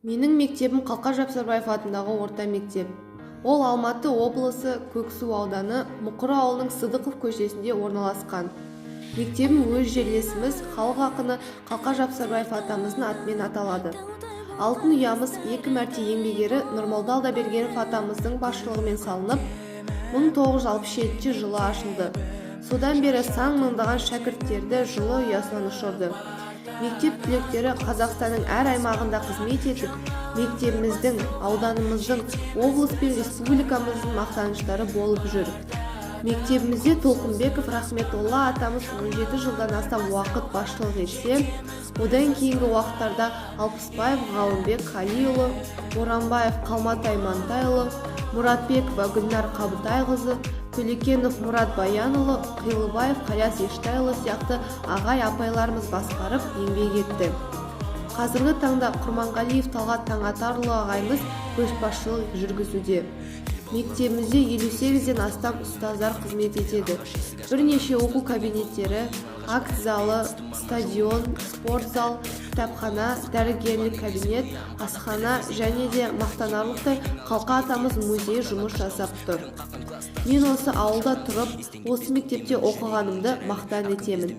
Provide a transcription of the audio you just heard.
Менің мектебім Қалқа Жапсарбаев атындағы орта мектеп. Ол Алматы облысы Көксу ауданы Мұқыр ауылының Сыдықов көшесінде орналасқан. Мектебім өз жерлесіміз халық ақыны Қалқа Жапсарбаев атамыздың атымен аталады. Алтын ұямыз 2 мәрте еңбек ері Нұрмолда Алдабергенов атамыздың басшылығымен салынып, 1967 жылы ашылды. Содан бері сан мыңдаған шәкірттерді жылы ұясынан ұшырды. Мектеп түлектері Қазақстанның әр аймағында қызмет етіп, мектебіміздің, ауданымыздың, облыс пен республикамыздың мақтаныштары болып жүр. Мектебімізде Толқынбеков Рахметолла атамыз 17 жылдан астам уақыт басшылық етсе, одан кейінгі уақыттарда Алпысбаев Ғалымбек Қалиұлы, Боранбаев Қалмат Аймантайұлы, Мұратбекова Гүлнар Қабытайқызы, Көлекенов Мұрат Баянұлы, Қилыбаев Қаяс Ештайұлы сияқты ағай апайларымыз басқарып еңбек етті. Қазіргі таңда Құрманғалиев Талғат Таңатарұлы ағайымыз көшбасшылық жүргізуде. Мектебімізде 58-ден астам ұстаздар қызмет етеді. Бірнеше оқу кабинеттері, акт залы, стадион, спорт зал, кітапхана, дәрігерлік кабинет, асхана және де мақтанарлықтай Қалқа атамыз музейі жұмыс жасап тұр. Мен осы ауылда тұрып, осы мектепте оқығанымды мақтан етемін.